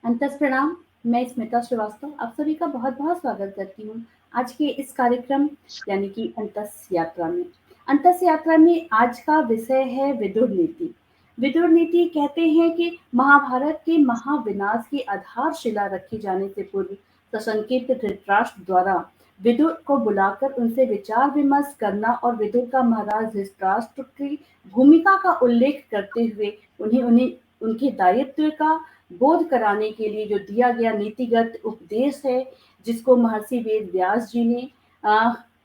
अंतस प्रणाम। मैं स्मिता श्रीवास्तव आप सभी का बहुत बहुत स्वागत करती हूँ आज के इस कार्यक्रम यानी कि अंतस यात्रा में। अंतस यात्रा में आज का विषय है विदुर नीति। विदुर नीति कहते हैं कि महाभारत के महाविनाश की आधारशिला रखी जाने से पूर्व सशंकित धृतराष्ट्र द्वारा विदुर को बुलाकर उनसे विचार विमर्श करना और विदुर का महाराज धृतराष्ट्र की भूमिका का उल्लेख करते हुए उन्हें उन्हें उनके दायित्व का बोध कराने के लिए जो दिया गया नीतिगत उपदेश है, जिसको महर्षि वेद व्यास जी ने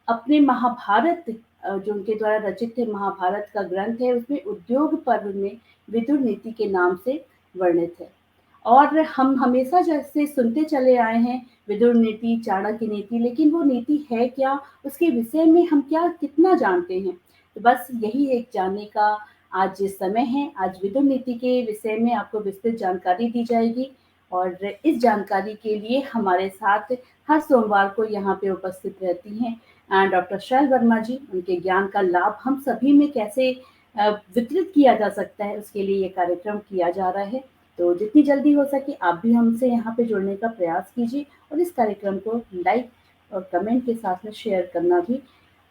अपने महाभारत जो उनके द्वारा रचित है महाभारत का ग्रंथ है, उसमें उद्योग पर्व में विदुर नीति के नाम से वर्णित है। और हम हमेशा जैसे सुनते चले आए हैं विदुर नीति, चाणक्य नीति, लेकिन वो नीति है क्या, उसके विषय में हम क्या कितना जानते हैं। तो बस यही एक जानने का आज समय है। आज विदुर नीति के विषय में आपको विस्तृत जानकारी दी जाएगी और इस जानकारी के लिए हमारे साथ हर सोमवार को यहाँ पे उपस्थित रहती हैं डॉक्टर शैल वर्मा जी। उनके ज्ञान का लाभ हम सभी में कैसे वितरित किया जा सकता है, उसके लिए ये कार्यक्रम किया जा रहा है। तो जितनी जल्दी हो सके आप भी हमसे यहाँ पे जुड़ने का प्रयास कीजिए और इस कार्यक्रम को लाइक और कमेंट के साथ में शेयर करना भी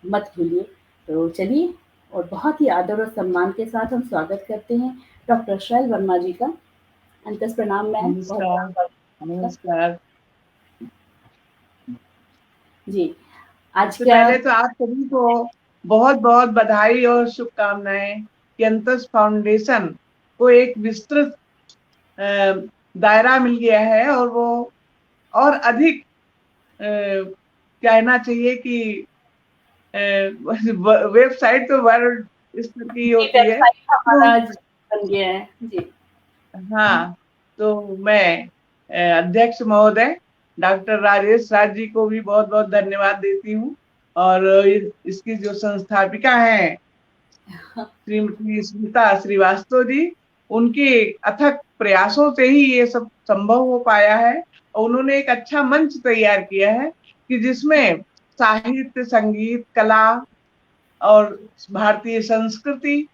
मत भूलिए। तो चलिए, और बहुत ही आदर और सम्मान के साथ हम स्वागत करते हैं डॉक्टर शैल वर्मा जी का। अंतस प्रणाम मैम। नमस्कार। नमस्कार जी। आज सबसे का पहले तो आप सभी को बहुत बहुत बधाई और शुभकामनाएं कि अंतस फाउंडेशन को एक विस्तृत दायरा मिल गया है और वो और अधिक कहना चाहिए कि वेबसाइट तो वर्ल्ड स्तर की होती है। हमारा बन गया है जी। हाँ, तो मैं अध्यक्ष महोदय डॉक्टर राजेश राज जी को भी बहुत बहुत धन्यवाद देती हूँ और इसकी जो संस्थापिका हैं श्रीमती स्मिता श्रीवास्तव जी, उनके अथक प्रयासों से ही ये सब संभव हो पाया है और उन्होंने एक अच्छा मंच तैयार किया है कि जिसमें साहित्य, संगीत, कला और भारतीय संस्कृति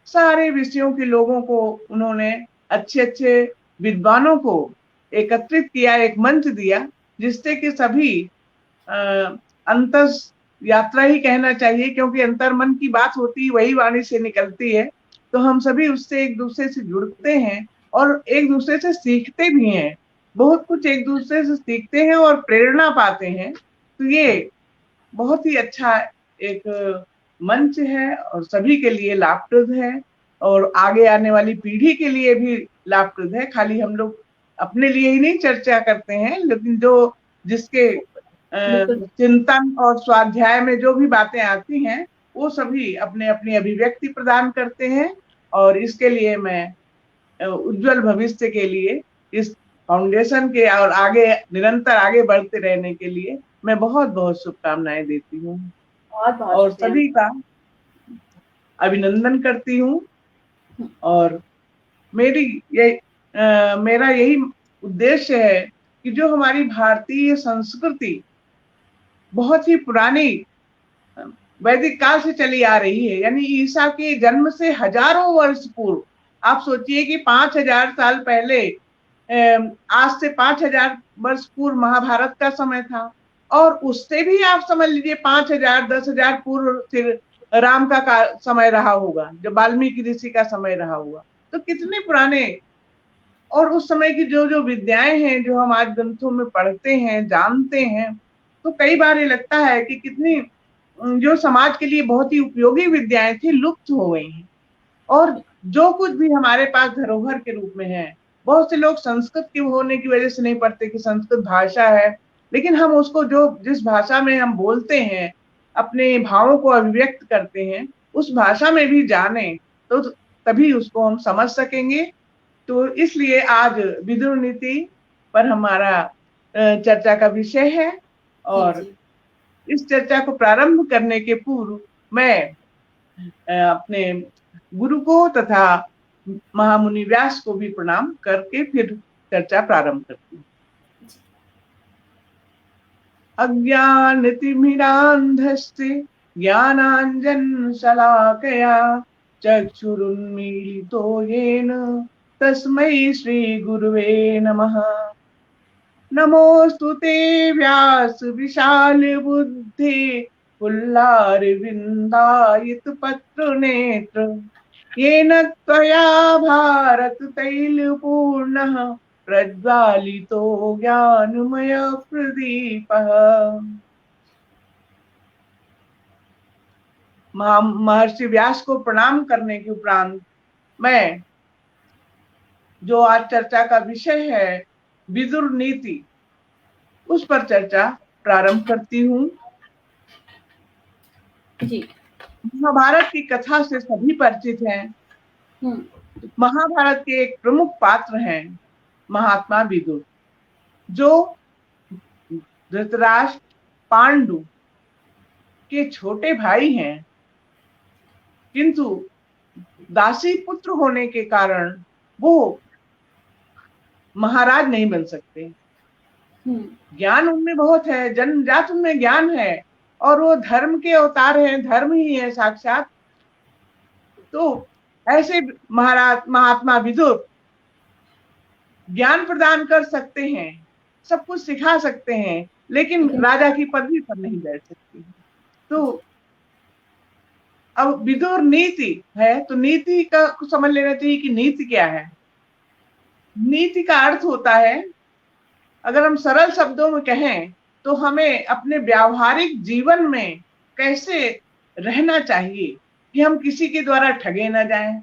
सारे विषयों के लोगों को उन्होंने अच्छे अच्छे विद्वानों को एकत्रित किया, एक मंच दिया जिससे कि सभी अंतस यात्रा ही कहना चाहिए क्योंकि अंतर्मन की बात होती है, वही वाणी से निकलती है। तो हम सभी उससे एक दूसरे से जुड़ते हैं और एक दूसरे से सीखते भी हैं, बहुत कुछ एक दूसरे से सीखते हैं और प्रेरणा पाते हैं। तो ये बहुत ही अच्छा एक मंच है और सभी के लिए लाभप्रद है और आगे आने वाली पीढ़ी के लिए भी लाभप्रद है। खाली हम लोग अपने लिए ही नहीं चर्चा करते हैं, लेकिन जो जिसके चिंतन और स्वाध्याय में जो भी बातें आती हैं वो सभी अपने अपनी अभिव्यक्ति प्रदान करते हैं और इसके लिए मैं उज्जवल भविष्य के लिए इस फाउंडेशन के और आगे निरंतर आगे बढ़ते रहने के लिए मैं बहुत बहुत शुभकामनाएं देती हूँ और सभी का अभिनंदन करती हूँ। और मेरा यही उद्देश्य है कि जो हमारी भारतीय संस्कृति बहुत ही पुरानी वैदिक काल से चली आ रही है, यानी ईसा के जन्म से हजारों वर्ष पूर्व, आप सोचिए कि 5000 साल पहले, आज से 5000 वर्ष पूर्व महाभारत का समय था और उससे भी आप समझ लीजिए 5000 10,000 पूर्व फिर राम का समय रहा होगा, जब वाल्मीकि ऋषि का समय रहा होगा। तो कितने पुराने, और उस समय की जो जो विद्याएं हैं जो हम आज ग्रंथों में पढ़ते हैं, जानते हैं, तो कई बार ये लगता है कि कितनी जो समाज के लिए बहुत ही उपयोगी विद्याएं थी लुप्त हो गई हैं। और जो कुछ भी हमारे पास धरोहर के रूप में है, बहुत से लोग संस्कृत के होने की वजह से नहीं पढ़ते कि संस्कृत भाषा है, लेकिन हम उसको जो जिस भाषा में हम बोलते हैं, अपने भावों को अभिव्यक्त करते हैं, उस भाषा में भी जाने तो तभी उसको हम समझ सकेंगे। तो इसलिए आज विदुर नीति पर हमारा चर्चा का विषय है और इस चर्चा को प्रारंभ करने के पूर्व मैं अपने गुरु को तथा महामुनि व्यास को भी प्रणाम करके फिर चर्चा प्रारंभ करती हूँ। अज्ञानतिमिरान्धस्य ज्ञानाञ्जनशलाकया चक्षुरुन्मीलितो येन तस्मै श्री गुरुवे नमः। नमोस्तुते व्यास विशाल बुद्धि पुल्लारविन्दायित पत्र नेत्र। येन त्वया भारत तैलपूर्णः प्रज्वालितो ज्ञानमय प्रदीपः। महर्षि व्यास को प्रणाम करने के उपरांत मैं जो आज चर्चा का विषय है विदुर नीति, उस पर चर्चा प्रारंभ करती हूँ। महाभारत की कथा से सभी परिचित हैं। महाभारत के एक प्रमुख पात्र हैं महात्मा विदुर, जो धृतराष्ट्र पांडु के छोटे भाई हैं, किंतु दासी पुत्र होने के कारण वो महाराज नहीं बन सकते। ज्ञान उनमें बहुत है, जन्मजात उनमें ज्ञान है, और वो धर्म के अवतार हैं, धर्म ही है साक्षात। तो ऐसे महात्मा विदुर ज्ञान प्रदान कर सकते हैं, सब कुछ सिखा सकते हैं, लेकिन राजा की पदवी पर नहीं बैठ सकते। तो अब विदुर नीति है, तो नीति का कुछ समझ लेना चाहिए कि नीति क्या है। नीति का अर्थ होता है, अगर हम सरल शब्दों में कहें तो हमें अपने व्यावहारिक जीवन में कैसे रहना चाहिए कि हम किसी के द्वारा ठगे ना जाएं,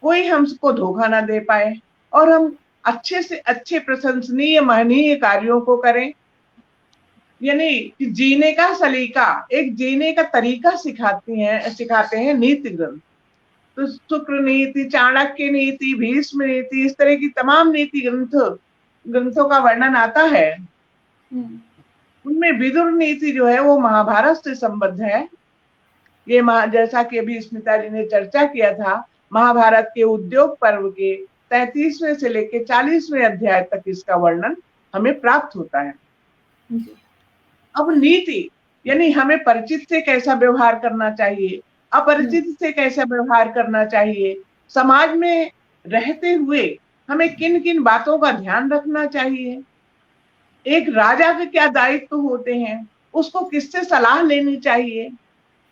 कोई हमको धोखा ना दे पाए, और हम अच्छे से अच्छे प्रशंसनीय महनीय कार्यों को करें। यानी कि जीने का सलीका, एक जीने का तरीका सिखाते हैं नीति ग्रंथ। तो शुक्र नीति, चाणक्य नीति, भीष्म नीति, इस तरह की तमाम नीति ग्रंथों का वर्णन आता है। उनमें विदुर नीति जो है वो महाभारत से संबद्ध है। ये जैसा कि अभी स्मिता जी ने चर्चा किया था, महाभारत के उद्योग पर्व के 33वें से लेकर 40वें अध्याय तक इसका वर्णन हमें प्राप्त होता है। अब नीति यानी हमें परिचित से कैसा व्यवहार करना चाहिए, अपरिचित से कैसा व्यवहार करना चाहिए, समाज में रहते हुए हमें किन किन बातों का ध्यान रखना चाहिए, एक राजा के क्या दायित्व होते हैं, उसको किससे सलाह लेनी चाहिए,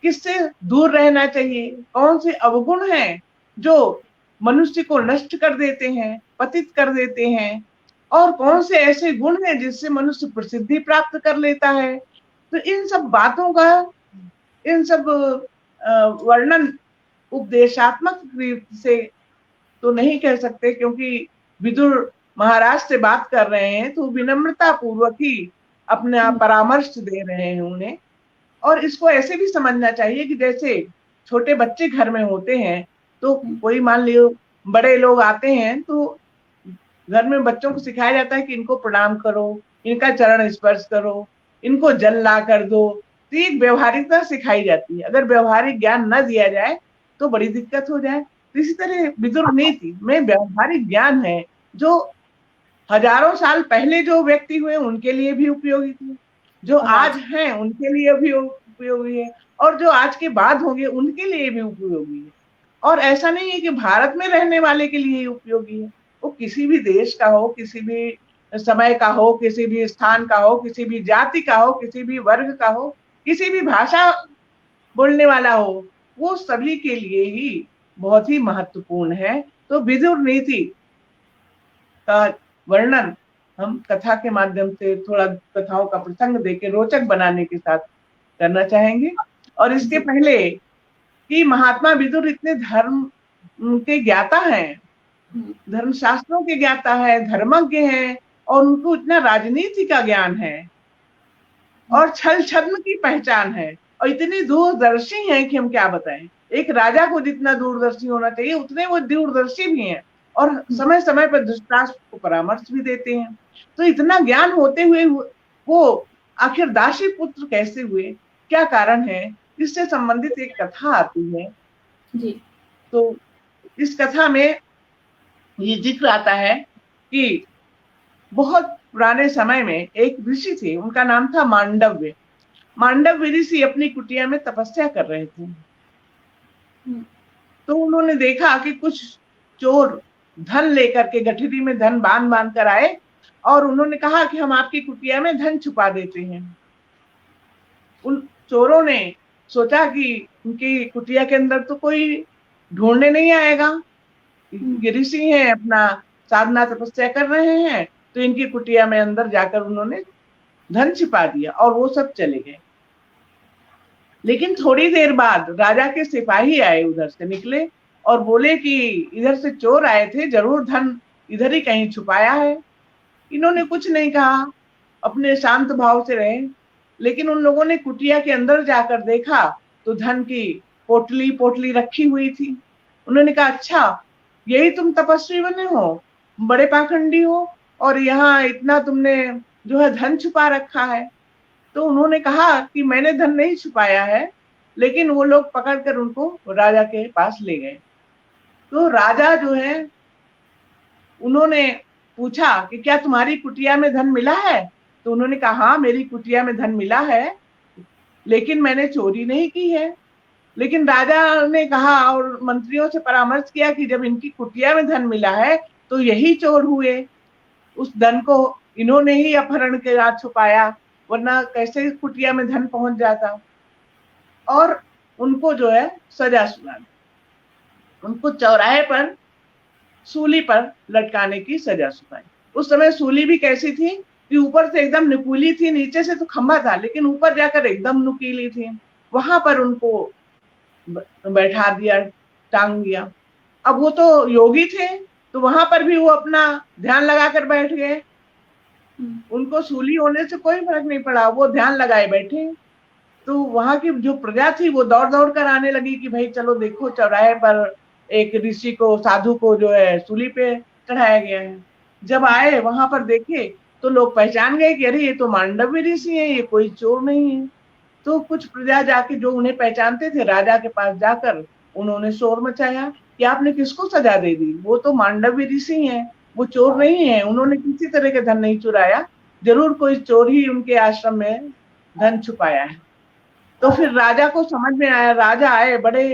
किससे दूर रहना चाहिए, कौन से अवगुण हैं जो मनुष्य को नष्ट कर देते हैं, पतित कर देते हैं, और कौन से ऐसे गुण हैं जिससे मनुष्य प्रसिद्धि प्राप्त कर लेता है। तो इन सब बातों का, इन सब वर्णन उपदेशात्मक रीति से तो नहीं कह सकते, क्योंकि विदुर महाराज से बात कर रहे हैं तो विनम्रता पूर्वक ही अपना परामर्श दे रहे हैं उन्हें। और इसको ऐसे भी समझना चाहिए कि जैसे छोटे बच्चे घर में होते हैं, तो कोई मान लियो बड़े लोग आते हैं तो घर में बच्चों को सिखाया जाता है कि इनको प्रणाम करो, इनका चरण स्पर्श करो, इनको जल ला कर दो। तो एक व्यवहारिकता सिखाई जाती है। अगर व्यवहारिक ज्ञान न दिया जाए तो बड़ी दिक्कत हो जाए। तो इसी तरह विदुर नीति में व्यवहारिक ज्ञान है, जो हजारों साल पहले जो व्यक्ति हुए उनके लिए भी उपयोगी थे, जो आज हैं उनके लिए भी उपयोगी है, और जो आज के बाद होंगे उनके लिए भी उपयोगी है। और ऐसा नहीं है कि भारत में रहने वाले के लिए ही उपयोगी है, वो किसी भी देश का हो, किसी भी समय का हो, किसी भी स्थान का हो, किसी भी जाति का हो, किसी भी वर्ग का हो, किसी भी भाषा बोलने वाला हो, वो सभी के लिए ही बहुत ही महत्वपूर्ण है। तो विदुर नीति का वर्णन हम कथा के माध्यम से, थोड़ा कथाओं का प्रसंग देके रोचक बनाने के साथ करना चाहेंगे। और इसके पहले कि महात्मा विदुर इतने धर्म के ज्ञाता हैं, धर्मशास्त्रों के ज्ञाता है, धर्मज्ञ हैं, और उनको इतना राजनीति का ज्ञान है और छल छद्म की पहचान है, और इतनी दूरदर्शी हैं कि हम क्या बताएं। एक राजा को जितना दूरदर्शी होना चाहिए उतने वो दूरदर्शी भी हैं, और समय समय पर धृतराष्ट्र को परामर्श भी देते हैं। तो इतना ज्ञान होते हुए वो आखिर दासी पुत्र कैसे हुए, क्या कारण है, इससे संबंधित एक कथा आती है जी। तो इस कथा में ये जिक्र आता है कि बहुत पुराने समय में एक ऋषि थे, उनका नाम था मांडव्य। मांडव्य ऋषि अपनी कुटिया में तपस्या कर रहे थे। तो उन्होंने देखा कि कुछ चोर धन लेकर के गठरी में धन बांध बांध कर आए और उन्होंने कहा कि हम आपकी कुटिया में धन छुपा देते हैं। उन चोरों ने सोचा कि उनकी कुटिया के अंदर तो कोई ढूंढने नहीं आएगा, ये ऋषि हैं, अपना साधना तपस्या कर रहे हैं, तो इनकी कुटिया में अंदर जाकर उन्होंने धन छिपा दिया और वो सब चले गए। लेकिन थोड़ी देर बाद राजा के सिपाही आए, उधर से निकले और बोले कि इधर से चोर आए थे, जरूर धन इधर ही कहीं छुपाया है। इन्होंने कुछ नहीं कहा, अपने शांत भाव से रहे। लेकिन उन लोगों ने कुटिया के अंदर जाकर देखा तो धन की पोटली पोटली रखी हुई थी। उन्होंने कहा, अच्छा यही तुम तपस्वी बने हो, बड़े पाखंडी हो, और यहाँ इतना तुमने जो है धन छुपा रखा है। तो उन्होंने कहा कि मैंने धन नहीं छुपाया है, लेकिन वो लोग पकड़कर उनको राजा के पास ले गए। तो राजा जो है, उन्होंने पूछा कि क्या तुम्हारी कुटिया में धन मिला है? तो उन्होंने कहा, हाँ मेरी कुटिया में धन मिला है, लेकिन मैंने चोरी नहीं की है। लेकिन राजा ने कहा और मंत्रियों से परामर्श किया कि जब इनकी कुटिया में धन मिला है तो यही चोर हुए, उस धन को इन्होंने ही अपहरण के साथ छुपाया, वरना कैसे कुटिया में धन पहुंच जाता। और उनको जो है सजा सुना, उनको चौराहे पर सूली पर लटकाने की सजा सुनाई। उस समय सूली भी कैसी थी कि ऊपर से एकदम नुकीली थी, नीचे से तो खंभा था लेकिन ऊपर जाकर एकदम नुकीली थी। वहां पर उनको बैठा दिया, टांग दिया। अब वो तो योगी थे, तो वहां पर भी वो अपना ध्यान लगाकर बैठ गए। उनको सूली होने से कोई फर्क नहीं पड़ा, वो ध्यान लगाए बैठे। तो वहां की जो प्रजा थी वो दौड़ दौड़ कर आने लगी कि भाई चलो देखो, चौराहे पर एक ऋषि को, साधु को जो है सूली पे चढ़ाया गया है। जब आए वहां पर देखे तो लोग पहचान गए कि अरे ये तो मांडव्य ऋषि है, ये कोई चोर नहीं है। तो कुछ प्रजा जाके, जो उन्हें पहचानते थे, राजा के पास जाकर उन्होंने शोर मचाया कि आपने किसको सजा दे दी, वो तो मांडव्य ऋषि हैं, वो चोर नहीं है, उन्होंने किसी तरह के धन नहीं चुराया, जरूर कोई चोर ही उनके आश्रम में धन छुपाया है। तो फिर राजा को समझ में आया, राजा आए, बड़े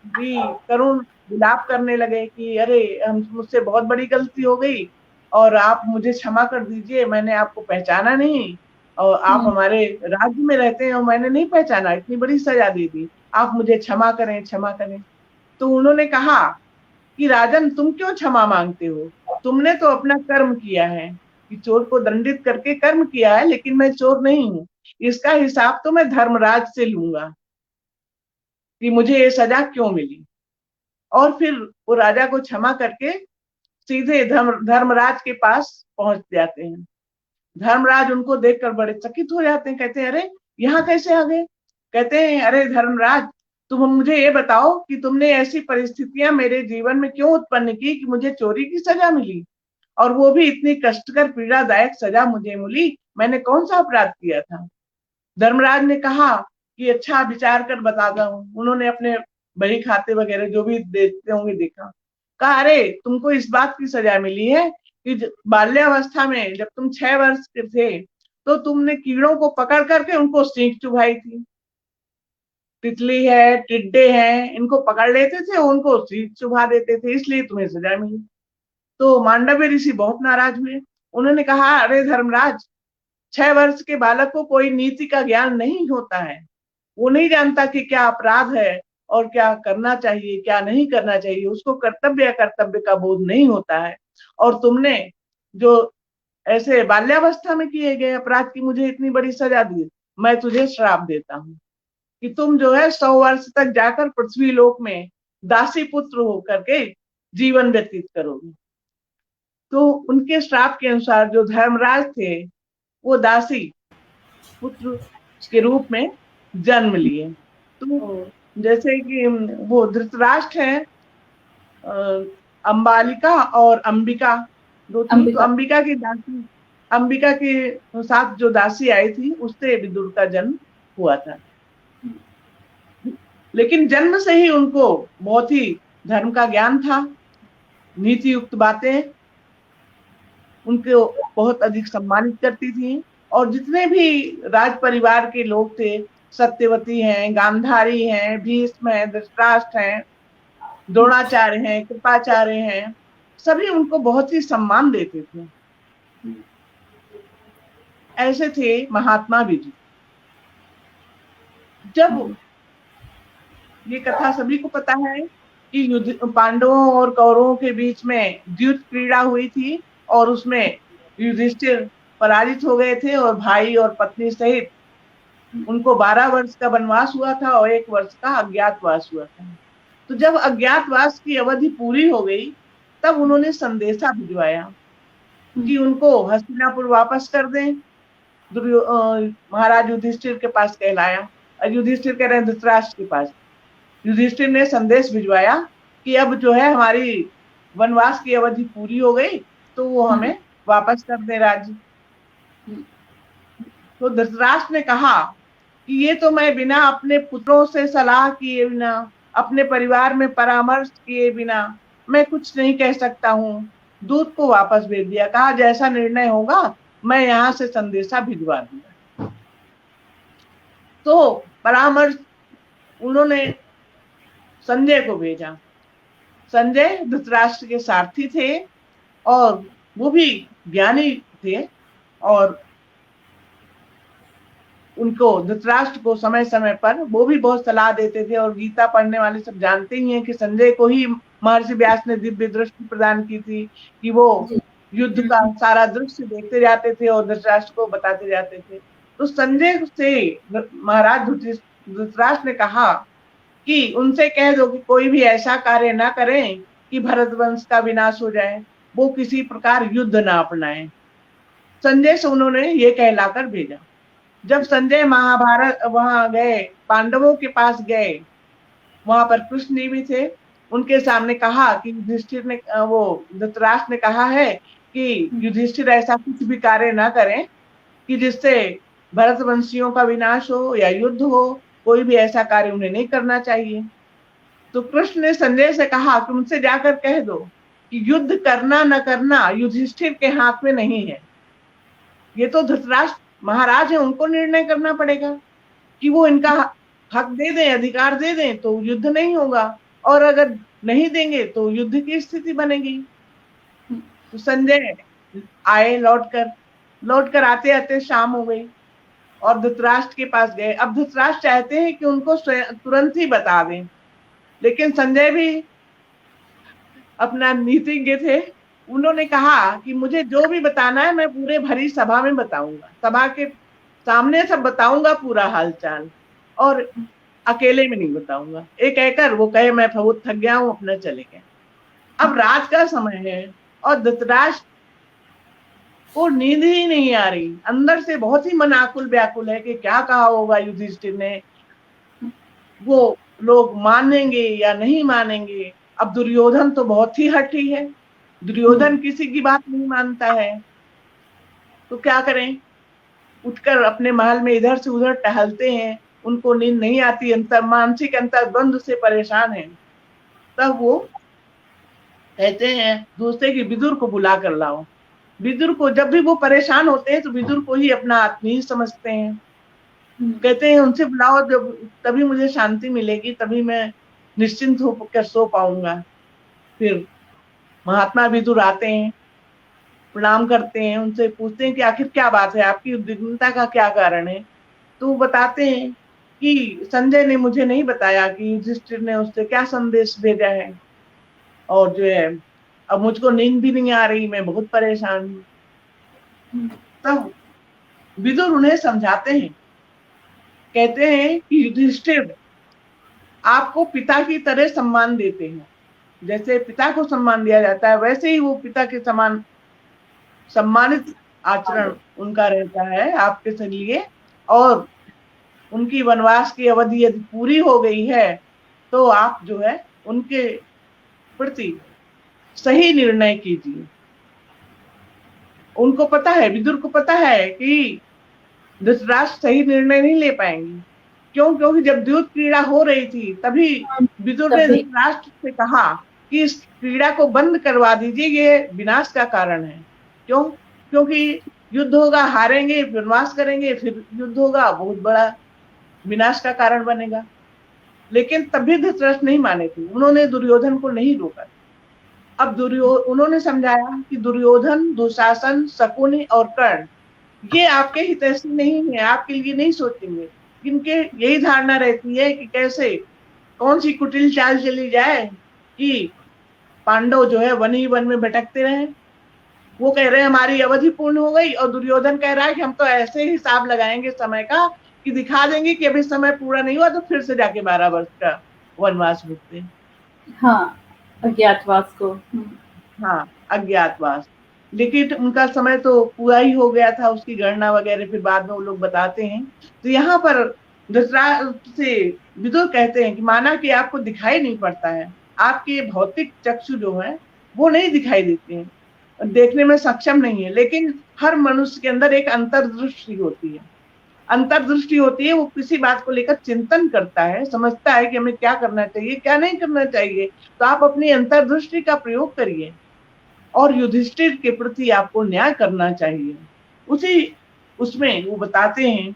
भी करुण विलाप करने लगे कि अरे मुझसे बहुत बड़ी गलती हो गई और आप मुझे क्षमा कर दीजिए, मैंने आपको पहचाना नहीं और आप हमारे राज्य में रहते हैं और मैंने नहीं पहचाना, इतनी बड़ी सजा दे दी, आप मुझे क्षमा करें, क्षमा करें। तो उन्होंने कहा कि राजन, तुम क्यों क्षमा मांगते हो? तुमने तो अपना कर्म किया है, कि चोर को दंडित करके कर्म किया है, लेकिन मैं चोर नहीं हूं, इसका हिसाब तो मैं धर्मराज से लूंगा कि मुझे ये सजा क्यों मिली। और फिर वो राजा को क्षमा करके सीधे धर्मराज के पास पहुंच जाते हैं। धर्मराज उनको देखकर बड़े चकित हो जाते हैं, कहते हैं अरे यहाँ कैसे आ गए? कहते हैं अरे धर्मराज, तुम मुझे ये बताओ कि तुमने ऐसी परिस्थितियां मेरे जीवन में क्यों उत्पन्न की कि मुझे चोरी की सजा मिली, और वो भी इतनी कष्टकर पीड़ादायक सजा मुझे मिली, मैंने कौन सा अपराध किया था? धर्मराज ने कहा कि अच्छा विचार कर बताता हूँ। उन्होंने अपने बही खाते वगैरह जो भी देखते होंगे देखा। कहा अरे तुमको इस बात की सजा मिली है कि बाल्यावस्था में जब तुम 6 वर्ष के थे तो तुमने कीड़ों को पकड़ करके उनको सींग चुभाई थी। तितली है, टिड्डे हैं, इनको पकड़ लेते थे, उनको सींग चुभा देते थे, इसलिए तुम्हें सजा मिली। तो मांडव्य ऋषि बहुत नाराज हुए। उन्होंने कहा अरे धर्मराज, 6 वर्ष के बालक को कोई नीति का ज्ञान नहीं होता है, वो नहीं जानता कि क्या अपराध है और क्या करना चाहिए, क्या नहीं करना चाहिए, उसको कर्तव्य या कर्तव्य का बोध नहीं होता है। और तुमने जो ऐसे बाल्यावस्था में किए गए अपराध की मुझे इतनी बड़ी सजा दी, मैं तुझे श्राप देता हूँ कि तुम जो है 100 वर्ष तक जाकर पृथ्वी लोक में दासी पुत्र होकर के जीवन व्यतीत करोगे। तो उनके श्राप के अनुसार जो धर्मराज थे वो दासी पुत्र के रूप में जन्म लिए। तो जैसे कि वो धृतराष्ट्र है, अंबालिका और अंबिका दो थी। तो अंबिका की दासी, अंबिका के साथ जो दासी आई थी उससे विदुर का जन्म हुआ था। लेकिन जन्म से ही उनको बहुत ही धर्म का ज्ञान था, नीति युक्त बातें उनको बहुत अधिक सम्मानित करती थी। और जितने भी राज परिवार के लोग थे, सत्यवती हैं, गांधारी हैं, भीष्म हैं, धृतराष्ट्र हैं, द्रोणाचार्य हैं, कृपाचार्य हैं, सभी उनको बहुत ही सम्मान देते थे। ऐसे थे महात्मा विदुर। जब ये कथा सभी को पता है कि युद्ध पांडवों और कौरवों के बीच में द्यूत क्रीड़ा हुई थी और उसमें युधिष्ठिर पराजित हो गए थे और भाई और पत्नी सहित उनको 12 वर्ष का वनवास हुआ था और 1 वर्ष का अज्ञातवास हुआ था। तो जब अज्ञातवास की अवधि पूरी हो गई तब उन्होंने संदेशा भिजवाया कि उनको हस्तिनापुर वापस कर दें। महाराज युधिष्ठिर के पास कहलाया और युधिष्ठिर कह रहे हैं धृतराष्ट्र के पास। युधिष्ठिर ने संदेश भिजवाया कि अब जो है हमारी वनवास की अवधि पूरी हो गई तो वो हमें वापस कर दे राज्य। तो धृतराष्ट्र ने कहा कि ये तो मैं बिना अपने पुत्रों से सलाह किए बिना, अपने परिवार में परामर्श किए बिना मैं कुछ नहीं कह सकता हूँ। दूत को वापस भेज दिया, कहा जैसा निर्णय होगा मैं यहाँ से संदेशा भिजवा दूंगा। तो परामर्श उन्होंने संजय को भेजा। संजय धृतराष्ट्र के सारथी थे और वो भी ज्ञानी थे और उनको धृतराष्ट्र को समय समय पर वो भी बहुत सलाह देते थे। और गीता पढ़ने वाले सब जानते ही हैं कि संजय को ही महर्षि व्यास ने दिव्य दृष्टि प्रदान की थी कि वो युद्ध का सारा दृश्य देखते जाते थे और धृतराष्ट्र को बताते जाते थे। तो संजय से महाराज धृतराष्ट्र ने कहा कि उनसे कह दो कि कोई भी ऐसा कार्य ना करें कि भरत वंश का विनाश हो जाए, वो किसी प्रकार युद्ध ना अपनाएं। संजय से उन्होंने ये कहलाकर भेजा। जब संजय महाभारत वहां गए, पांडवों के पास गए, वहां पर कृष्ण भी थे, उनके सामने कहा कि युधिष्ठिर ने, वो धृतराष्ट्र ने कहा है कि युधिष्ठिर ऐसा कुछ भी कार्य ना करें कि जिससे भरतवंशियों का विनाश हो या युद्ध हो, कोई भी ऐसा कार्य उन्हें नहीं करना चाहिए। तो कृष्ण ने संजय से कहा कि उनसे जाकर कह दो कि युद्ध करना न करना युधिष्ठिर के हाथ में नहीं है। ये तो धृतराष्ट्र महाराज है, उनको निर्णय करना पड़ेगा कि वो इनका हक दे दें, अधिकार दे दें तो युद्ध नहीं होगा, और अगर नहीं देंगे तो युद्ध की स्थिति बनेगी। तो संजय आए लौटकर आते आते शाम हो गई और धृतराष्ट्र के पास गए। अब धृतराष्ट्र चाहते हैं कि उनको तुरंत ही बता दें, लेकिन संजय भी अपना नीतिज्ञ थे। उन्होंने कहा कि मुझे जो भी बताना है मैं पूरे भरी सभा में बताऊंगा, सभा के सामने सब बताऊंगा पूरा हालचाल, और अकेले में नहीं बताऊंगा। एक कहकर वो कहे मैं बहुत थक गया हूं, अपने चले गए। अब रात का समय है और धृतराष्ट्र को नींद ही नहीं आ रही, अंदर से बहुत ही मन आकुल व्याकुल है कि क्या कहा होगा युधिष्ठिर ने, वो लोग मानेंगे या नहीं मानेंगे। अब दुर्योधन तो बहुत ही हठी है, दुर्योधन किसी की बात नहीं मानता है, तो क्या करें। उठकर अपने महल में इधर से उधर टहलते हैं, उनको नींद नहीं आती, मानसिक अंतर्द्वंद से परेशान है। तब वो कहते हैं दूसरे की विदुर को बुला कर लाओ। विदुर को, जब भी वो परेशान होते हैं तो विदुर को ही अपना आत्मीय समझते हैं। कहते हैं उनसे बुलाओ, जब तभी मुझे शांति मिलेगी, तभी मैं निश्चिंत होकर सो पाऊंगा। फिर महात्मा विदुर आते हैं, प्रणाम करते हैं, उनसे पूछते हैं कि आखिर क्या बात है, आपकी उद्विग्नता का क्या कारण है। तो वो बताते हैं कि संजय ने मुझे नहीं बताया कि युधिष्ठिर ने उससे क्या संदेश भेजा है, और जो है अब मुझको नींद भी नहीं आ रही, मैं बहुत परेशान हूँ। तब विदुर उन्हें समझाते हैं, कहते हैं कि युधिष्ठिर आपको पिता की तरह सम्मान देते हैं, जैसे पिता को सम्मान दिया जाता है वैसे ही वो पिता के समान सम्मानित आचरण उनका रहता है आपके लिए। और उनकी वनवास की अवधि यदि पूरी हो गई है तो आप जो है उनके प्रति सही निर्णय कीजिए। उनको पता है, विदुर को पता है कि धृतराष्ट्र सही निर्णय नहीं ले पाएंगे। क्यों? क्योंकि जब द्यूत क्रीड़ा हो रही थी तभी विदुर ने धृतराष्ट्र से कहा कि इस क्रीड़ा को बंद करवा दीजिए, ये विनाश का कारण है। क्यों? क्योंकि युद्ध होगा, हारेंगे, वनवास करेंगे, फिर युद्ध होगा, बहुत बड़ा विनाश का कारण बनेगा। लेकिन तब भी धृतराष्ट्र नहीं माने थे, उन्होंने दुर्योधन को नहीं रोका। अब उन्होंने समझाया कि दुर्योधन, दुशासन, शकुनि और कर्ण ये आपके हितैषी नहीं है, आपके लिए नहीं सोचेंगे। इनके यही धारणा रहती है कि कैसे कौन सी कुटिल चाल चली जाए कि पांडव जो है वन ही वन में भटकते रहे। वो कह रहे हैं हमारी अवधि पूर्ण हो गई, और दुर्योधन कह रहा है कि हम तो ऐसे हिसाब लगाएंगे समय का कि दिखा देंगे कि अभी समय पूरा नहीं हुआ तो फिर से जाके 12 वर्ष का वनवास भुगते। हाँ, अज्ञातवास को। हाँ, अज्ञातवास। लेकिन उनका समय तो पूरा ही हो गया था, उसकी गणना वगैरह फिर बाद में वो लोग बताते हैं। तो यहाँ पर धृतराष्ट्र से विदुर कहते हैं कि माना कि आपको दिखाई नहीं पड़ता है, आपके भौतिक चक्षु जो है वो नहीं दिखाई देते हैं, देखने में सक्षम नहीं है, लेकिन हर मनुष्य के अंदर एक अंतर्दृष्टि होती है। अंतर्दृष्टि होती है, वो किसी बात को लेकर चिंतन करता है, समझता है कि हमें क्या करना चाहिए, क्या नहीं करना चाहिए। तो आप अपनी अंतर्दृष्टि का प्रयोग करिए और युधिष्ठिर के प्रति आपको न्याय करना चाहिए। उसी उसमें वो बताते हैं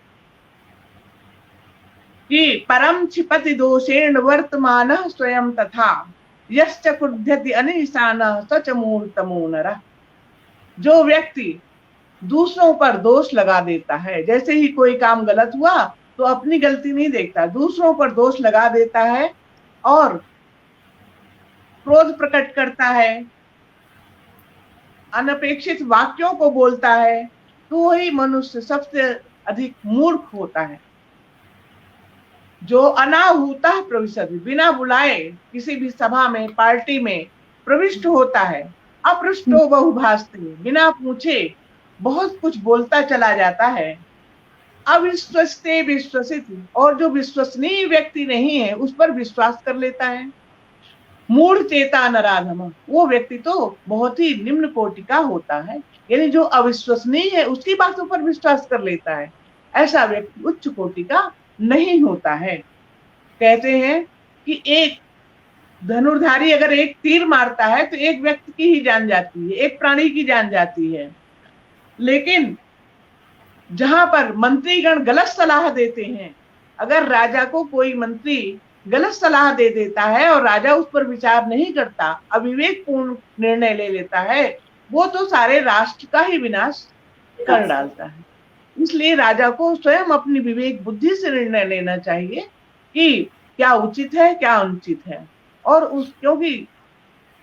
कि परम क्षिपति दोषेण वर्तमान स्वयं तथा यश्च क्रुध्यति अनिशान सच मूर्तमो नरः। जो व्यक्ति दूसरों पर दोष लगा देता है, जैसे ही कोई काम गलत हुआ तो अपनी गलती नहीं देखता, दूसरों पर दोष लगा देता है और क्रोध प्रकट करता है, अनपेक्षित वाक्यों को बोलता है, तो वही मनुष्य सबसे अधिक मूर्ख होता है। जो अनाहूता प्रविशति, बिना बुलाए किसी भी सभा में, पार्टी में प्रविष्ट होता है, अपृष्टो बहुभास्ते, बिना पूछे बहुत कुछ बोलता चला जाता है, अविश्वस्ते विश्वसित, और जो विश्वसनीय व्यक्ति नहीं है उस पर विश्वास कर लेता है, मूढ़ चेता नराधम, वो व्यक्ति तो बहुत ही निम्न कोटि का होता है, यानी जो अविश्वसनीय है उसकी बातों पर विश्वास कर लेता है, ऐसा व्यक्ति उच्च कोटि का नहीं होता है। कहते हैं कि एक धनुर्धारी अगर एक तीर मारता है तो एक व्यक्ति की ही जान जाती है, एक प्राणी की जान जाती है, लेकिन जहां पर मंत्रीगण गलत सलाह देते हैं, अगर राजा को कोई मंत्री गलत सलाह दे देता है और राजा उस पर विचार नहीं करता, अविवेकपूर्ण निर्णय ले लेता है, वो तो सारे राष्ट्र का ही विनाश कर डालता है। इसलिए राजा को स्वयं अपनी विवेक बुद्धि से निर्णय लेना चाहिए कि क्या उचित है, क्या अनुचित है। और क्योंकि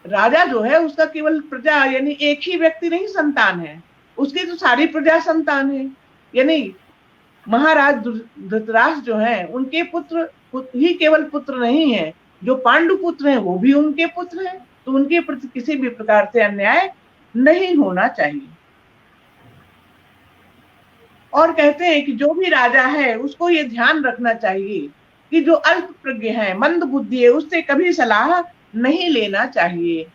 राजा जो है उसका केवल प्रजा यानी एक ही व्यक्ति नहीं संतान है, उसकी तो सारी प्रजा संतान है। यानी महाराज धृतराष्ट्र जो है उनके पुत्र ही केवल पुत्र नहीं है, जो पांडु पुत्र हैं वो भी उनके पुत्र हैं, तो उनके प्रति किसी भी प्रकार से अन्याय नहीं होना चाहिए। और कहते हैं कि जो भी राजा है उसको ये ध्यान रखना चाहिए कि जो अल्प प्रज्ञ है, मंद बुद्धि है, उससे कभी सलाह नहीं लेना चाहिए।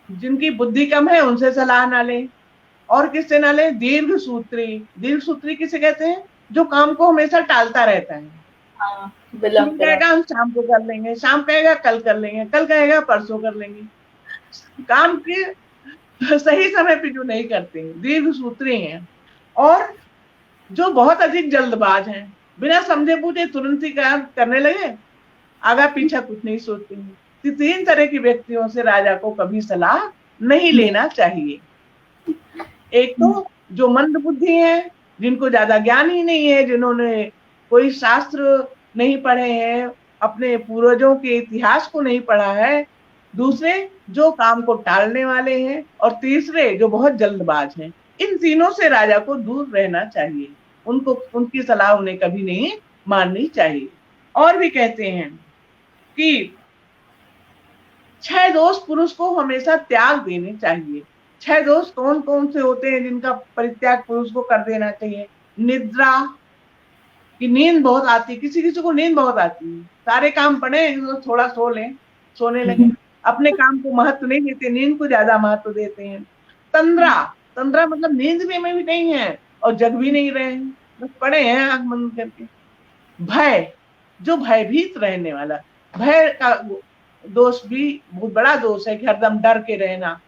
जिनकी बुद्धि कम है उनसे सलाह ना ले। और किससे ना ले? दीर्घ सूत्री। दीर्घ सूत्री किसे कहते हैं? जो काम को हमेशा टालता रहता है। कहेगा हम शाम को कर लेंगे, शाम कहेगा कल कर लेंगे, कल कहेगा परसों कर लेंगे, काम के सही समय पे जो नहीं करते हैं, दीर्घ सूत्री हैं। और जो बहुत अधिक जल्दबाज हैं, बिना समझे पूछे तुरंत ही काम करने लगे, आगा पीछा कुछ नहीं सोचते हैं। 3 तरह के व्यक्तियों से राजा को कभी सलाह नहीं लेना चाहिए। एक तो जो मंद बुद्धि है, जिनको ज्यादा ज्ञान ही नहीं है, जिन्होंने कोई शास्त्र नहीं पढ़े हैं, अपने पूर्वजों के इतिहास को नहीं पढ़ा है। दूसरे जो काम को टालने वाले हैं, और तीसरे जो बहुत जल्दबाज हैं। इन तीनों से राजा को दूर रहना चाहिए, उनको उनकी सलाह उन्हें कभी नहीं माननी चाहिए। और भी कहते हैं कि 6 दोष पुरुष को हमेशा त्याग देने चाहिए। 6 दोष कौन कौन से होते हैं जिनका परित्याग पुरुष को कर देना चाहिए? निद्रा, कि नींद बहुत आती, किसी किसी को नींद बहुत आती है, सारे काम पड़े तो थोड़ा सो लें, सोने लगे, अपने काम को महत्व नहीं देते, नींद को ज्यादा महत्व देते हैं। तंद्रा, तंद्रा मतलब नींद में भी नहीं है और जग भी नहीं रहे हैं, बस पड़े हैं आंख बंद करके। भय, जो भयभीत रहने वाला, भय का दोष भी बहुत बड़ा दोष है कि हरदम डर के रहना,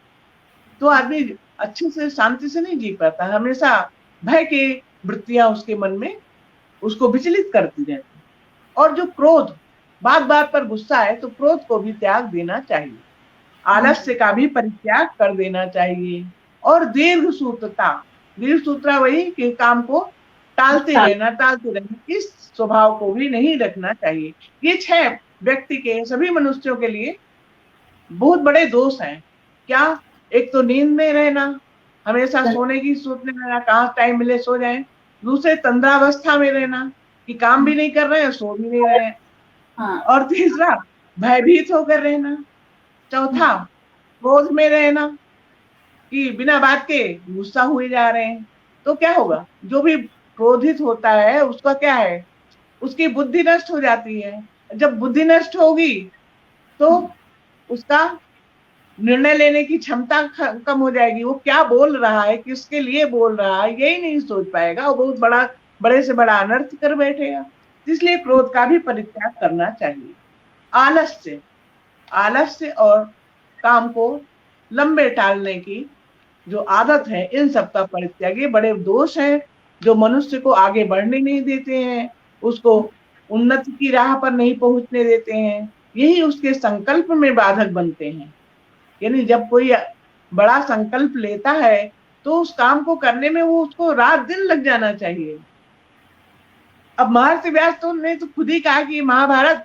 तो आदमी अच्छे से शांति से नहीं जी पाता, हमेशा भय की वृत्तियां उसके मन में उसको विचलित करती रहती। और जो क्रोध, बात बात पर गुस्सा है, तो क्रोध को भी त्याग देना चाहिए। आलस्य का भी परित्याग कर देना चाहिए। और दीर्घ सूत्रता वही कि काम को टालते रहना, इस स्वभाव को भी नहीं रखना चाहिए। ये 6 व्यक्ति के, सभी मनुष्यों के लिए बहुत बड़े दोष हैं। क्या? एक तो नींद में रहना, हमेशा सोने की सोचने रहना, कहाँ टाइम मिले सो जाए। दूसरे तंद्रावस्था में रहना कि काम भी नहीं कर रहे हैं, सो भी नहीं रहे हैं। हाँ। और तीसरा भयभीत होकर रहना। चौथा क्रोध में रहना कि बिना बात के गुस्सा हुए जा रहे हैं। तो क्या होगा? जो भी क्रोधित होता है उसका क्या है, उसकी बुद्धि नष्ट हो जाती है। जब बुद्धि नष्ट होगी तो उसका निर्णय लेने की क्षमता कम हो जाएगी। वो क्या बोल रहा है, किसके लिए बोल रहा है, यही नहीं सोच पाएगा। वो बहुत बड़े से बड़ा अनर्थ कर बैठेगा। इसलिए क्रोध का भी परित्याग करना चाहिए। आलस्य और काम को लंबे टालने की जो आदत है, इन सब का परित्याग। ये बड़े दोष हैं जो मनुष्य को आगे बढ़ने नहीं देते हैं, उसको उन्नति की राह पर नहीं पहुंचने देते हैं। यही उसके संकल्प में बाधक बनते हैं। यानी जब कोई बड़ा संकल्प लेता है तो उस काम को करने में वो उसको रात दिन लग जाना चाहिए। अब महर्षि व्यास ने तो खुद ही कहा कि महाभारत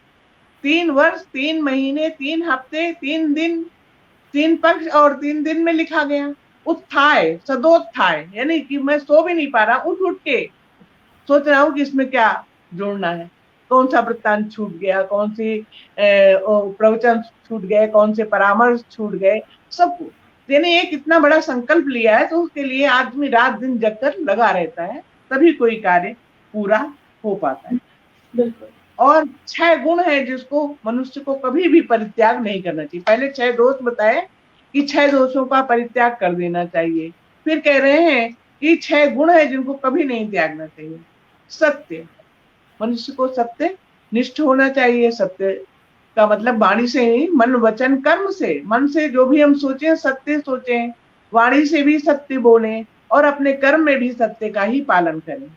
3 वर्ष 3 महीने 3 हफ्ते 3 दिन 3 पक्ष और 3 दिन में लिखा गया। उत्थाय सदोत्थाय, यानी कि मैं सो भी नहीं पा रहा, उठ के सोच रहा हूँ कि इसमें क्या जोड़ना है, कौन सा वृत्तांत छूट गया, कौन सी प्रवचन छूट गए, कौन से परामर्श छूट गए, सब। यानी एक इतना बड़ा संकल्प लिया है तो उसके लिए आदमी रात दिन जगकर लगा रहता है, तभी कोई कार्य पूरा हो पाता है। बिल्कुल। और 6 गुण है जिसको मनुष्य को कभी भी परित्याग नहीं करना चाहिए। पहले 6 दोष बताए कि 6 दोषों का परित्याग कर देना चाहिए। फिर कह रहे हैं कि 6 गुण है जिनको कभी नहीं त्यागना चाहिए। सत्य, मनुष्य को सत्य निष्ठ होना चाहिए। सत्य का मतलब वाणी से ही, मन वचन कर्म से, मन से जो भी हम सोचें सत्य सोचें, वाणी से भी सत्य बोलें और अपने कर्म में भी सत्य का ही पालन करें।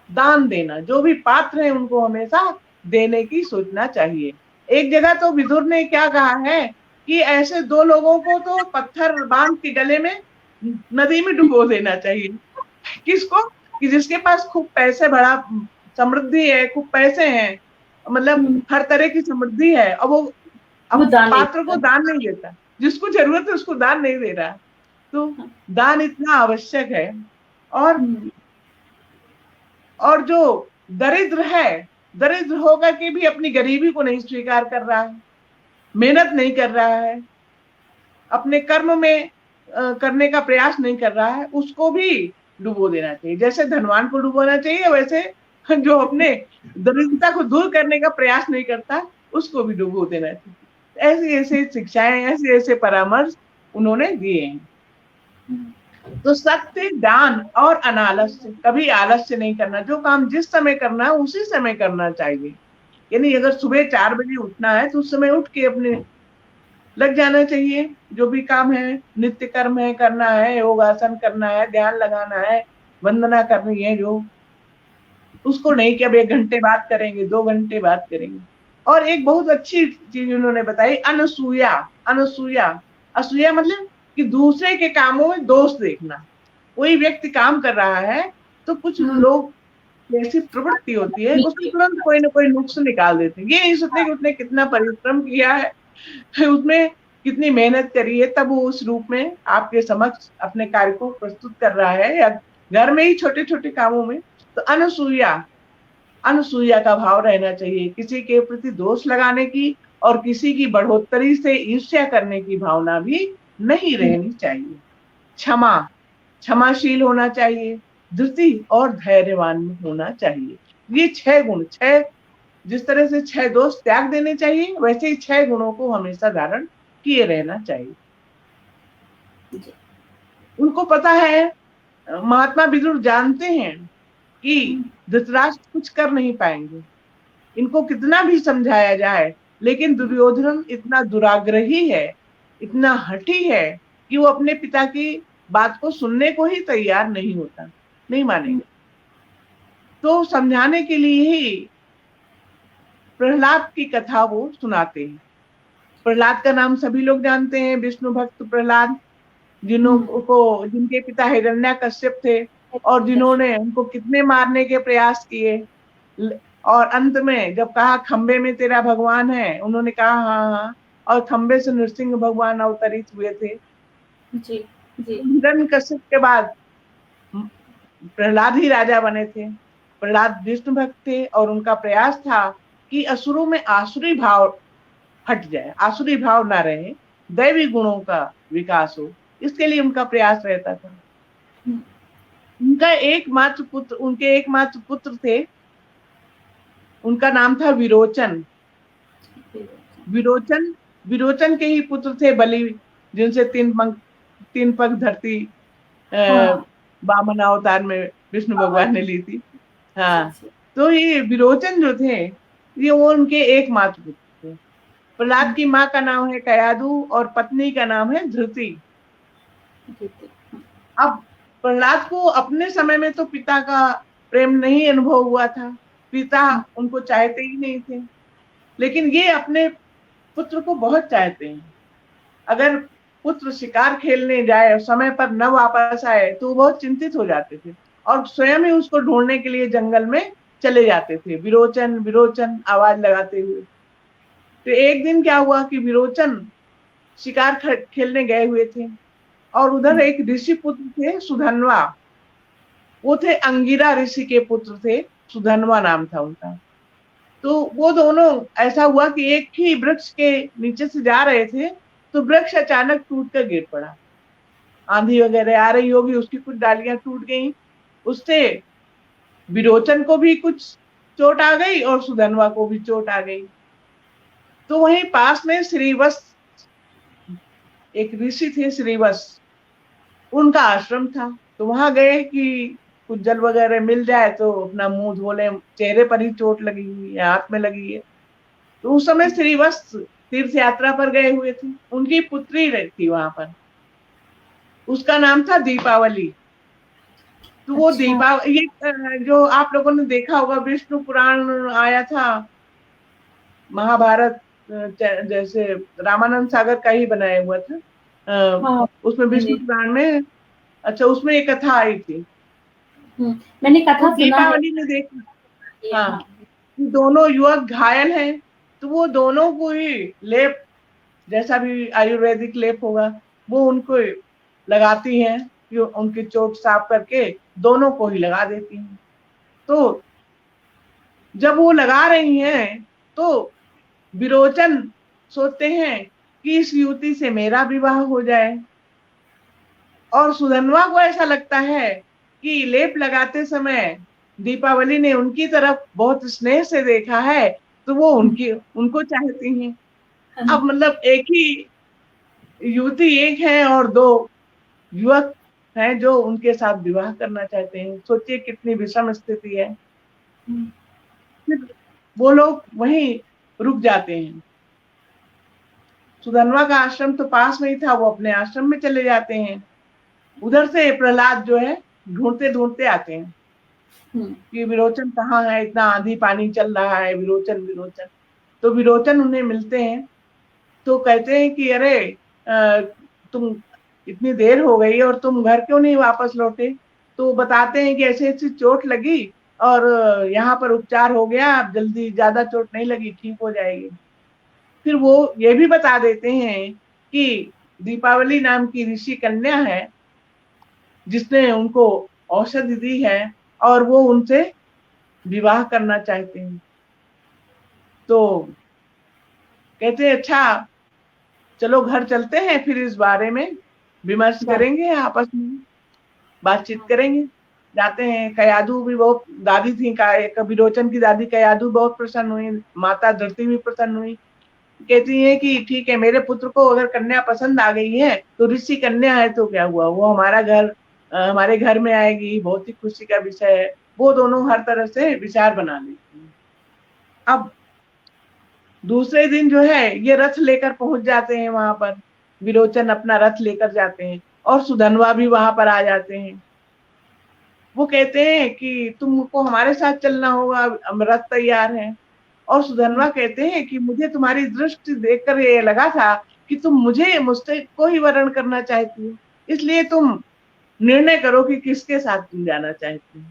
दान देना, जो भी पात्र है उनको हमेशा देने की सोचना चाहिए। एक जगह तो विदुर ने क्या कहा है कि ऐसे 2 लोगों को तो पत्थर बांध के गले में नदी में डुबो देना चाहिए। किसको? कि जिसके पास खूब पैसे, बड़ा समृद्धि है, खूब पैसे हैं, मतलब हर तरह की समृद्धि है, और वो पात्र को दान नहीं देता। जिसको जरूरत है उसको दान नहीं दे रहा। तो दान इतना आवश्यक है। और जो दरिद्र है, दरिद्र होकर के भी अपनी गरीबी को नहीं स्वीकार कर रहा है, मेहनत नहीं कर रहा है, अपने कर्म में करने का प्रयास नहीं कर रहा है, उसको भी डुबो देना चाहिए। जैसे धनवान को डुबोना चाहिए, वैसे जो अपने दरिद्रता को दूर करने का प्रयास नहीं करता उसको भी डुबो देना चाहिए। ऐसी ऐसी शिक्षाएं, ऐसे ऐसे परामर्श उन्होंने दिए हैं। तो सत्य, दान और अनालस्य, कभी आलस्य नहीं करना। जो काम जिस समय करना है उसी समय करना चाहिए। यानी अगर सुबह 4 बजे उठना है तो उस समय उठ के अपने लग जाना चाहिए। जो भी काम है, नित्य कर्म है, करना है, योगासन करना है, ध्यान लगाना है, वंदना करनी है, जो उसको नहीं कि अब 1 घंटे बात करेंगे, 2 घंटे बात करेंगे। और एक बहुत अच्छी चीज उन्होंने बताई, अनसूया। असूया मतलब कि दूसरे के कामों में दोष देखना। कोई व्यक्ति काम कर रहा है तो कुछ लोग ऐसी प्रवृत्ति होती है, उसमें तुरंत कोई ना कोई नुक्स निकाल देते हैं। ये नहीं सोचते कि उसने कितना परिश्रम किया है, उसमें कितनी मेहनत करी है, तब वो उस रूप में आपके समक्ष अपने कार्य को प्रस्तुत कर रहा है, या घर में ही छोटे छोटे कामों में। तो अनसूया का भाव रहना चाहिए। किसी के प्रति दोष लगाने की और किसी की बढ़ोतरी से ईर्ष्या करने की भावना भी नहीं रहनी चाहिए। क्षमाशील होना चाहिए। धृति और धैर्यवान होना चाहिए। ये 6 गुण, 6 जिस तरह से 6 दोष त्याग देने चाहिए, वैसे ही 6 गुणों को हमेशा धारण किए रहना चाहिए। उनको पता है, महात्मा विदुर जानते हैं कि धृतराष्ट्र कुछ कर नहीं पाएंगे, इनको कितना भी समझाया जाए, लेकिन दुर्योधन इतना दुराग्रही है, इतना हठी है कि वो अपने पिता की बात को सुनने को ही तैयार नहीं होता, नहीं मानेगा। तो समझाने के लिए ही प्रहलाद की कथा वो सुनाते हैं प्रहलाद का नाम सभी लोग जानते हैं, विष्णु भक्त प्रहलाद, जिनके पिता हिरण्याकश्यप थे और जिन्होंने उनको कितने मारने के प्रयास किए। और अंत में जब कहा खंबे में तेरा भगवान है, उन्होंने कहा हाँ हाँ, और खंबे से नृसिंह भगवान अवतरित हुए थे। जी जी हिरण्यकश्यप के बाद प्रहलाद ही राजा बने थे। प्रहलाद विष्णु भक्त थे और उनका प्रयास था कि असुरों में आसुरी भाव हट जाए, आसुरी भाव ना रहे, दैवी गुणों का विकास हो, इसके लिए उनका प्रयास रहता था। उनके एकमात्र पुत्र थे, उनका नाम था विरोचन। विरोचन विरोचन के ही पुत्र थे बलि, जिनसे तीन पंख धरती हाँ वामन अवतार में विष्णु भगवान ने ली थी। जी हाँ, जी तो ये विरोचन जो थे, ये वो उनके एकमात्र पुत्र थे। प्रहलाद की माँ का नाम है कयादु और पत्नी का नाम है धृति। जी जी अब प्रहलाद को अपने समय में तो पिता का प्रेम नहीं अनुभव हुआ था, पिता उनको चाहते ही नहीं थे, लेकिन ये अपने पुत्र को बहुत चाहते हैं। अगर पुत्र शिकार खेलने जाए और समय पर न वापस आए तो बहुत चिंतित हो जाते थे और स्वयं ही उसको ढूंढने के लिए जंगल में चले जाते थे, विरोचन विरोचन आवाज लगाते हुए। तो एक दिन क्या हुआ कि विरोचन शिकार खेलने गए हुए थे और उधर एक ऋषि पुत्र थे सुधन्वा, वो थे अंगिरा ऋषि के पुत्र थे, सुधन्वा नाम था उनका। तो वो दोनों, ऐसा हुआ कि एक ही वृक्ष के नीचे से जा रहे थे तो वृक्ष अचानक टूट कर गिर पड़ा। आंधी वगैरह आ रही होगी, उसकी कुछ डालियां टूट गई, उससे विरोचन को भी कुछ चोट आ गई और सुधन्वा को भी चोट आ गई। तो वहीं पास में श्रीवत्स, एक ऋषि थे श्रीवत्स, उनका आश्रम था। तो वहां गए कि कुछ जल वगैरह मिल जाए तो अपना मुंह धो ले, चेहरे पर ही चोट लगी हुई है, हाथ में लगी है। तो उस समय श्रीवत्स तीर्थ यात्रा पर गए हुए थे, उनकी पुत्री रहती वहां पर, उसका नाम था दीपावली। तो वो अच्छा ये जो आप लोगों ने देखा होगा, विष्णु पुराण आया था, महाभारत जैसे रामानंद सागर का ही बनाया हुआ था, हाँ उसमें विष्णु मैंने पुराण में, अच्छा उसमें एक कथा आई थी। मैंने तो कथा सुना है दीपावली ने देखा, ये हाँ, हाँ दोनों युवक घायल हैं, तो वो दोनों को ही लेप, जैसा भी आयुर्वेदिक लेप होगा वो उनको लगाती हैं, जो उनकी चोट साफ करके दोनों को ही लगा देती हैं। तो जब वो लगा रही हैं तो विरोचन सोचते हैं कि इस युवती से मेरा विवाह हो जाए, और सुधन्वा को ऐसा लगता है कि लेप लगाते समय दीपावली ने उनकी तरफ बहुत स्नेह से देखा है, तो वो उनको चाहती हैं। अब मतलब एक ही युवती एक है और दो युवक हैं जो उनके साथ विवाह करना चाहते हैं। सोचिए कितनी विषम स्थिति है। फिर वो लोग वहीं रुक जाते हैं। सुधन्वा का आश्रम तो पास में ही था, वो अपने आश्रम में चले जाते हैं। उधर से प्रहलाद जो है ढूंढते ढूंढते आते हैं कि विरोचन कहाँ है, इतना आंधी पानी चल रहा है, विरोचन विरोचन। तो विरोचन उन्हें मिलते हैं तो कहते हैं कि अरे तुम, इतनी देर हो गई और तुम घर क्यों नहीं वापस लौटे। तो बताते हैं कि ऐसी ऐसी चोट लगी और यहाँ पर उपचार हो गया, अब जल्दी, ज्यादा चोट नहीं लगी, ठीक हो जाएगी। फिर वो ये भी बता देते हैं कि दीपावली नाम की ऋषि कन्या है जिसने उनको औषधि दी है और वो उनसे विवाह करना चाहते हैं। तो कहते हैं अच्छा चलो घर चलते हैं, फिर इस बारे में विमर्श करेंगे, आपस में बातचीत करेंगे। जाते हैं, कयादु भी बहुत, दादी थी का विरोचन की दादी कयादु बहुत प्रसन्न हुई, माता धरती भी प्रसन्न हुई। कहती है कि ठीक है, मेरे पुत्र को अगर कन्या पसंद आ गई है तो ऋषि कन्या है तो क्या हुआ, वो हमारे घर में आएगी, बहुत ही खुशी का विषय है। वो दोनों हर तरह से विचार बना लेती हैं। अब दूसरे दिन जो है ये रथ लेकर पहुंच जाते हैं वहां पर, विरोचन अपना रथ लेकर जाते हैं और सुधन्वा भी वहां पर आ जाते हैं। वो कहते हैं कि तुमको हमारे साथ चलना होगा, रथ तैयार है। और सुधन्वा कहते हैं कि मुझे तुम्हारी दृष्टि देखकर ये लगा था कि तुम मुझसे को ही वर्ण करना चाहती हो, इसलिए तुम निर्णय करो कि किसके साथ तुम जाना चाहती हो।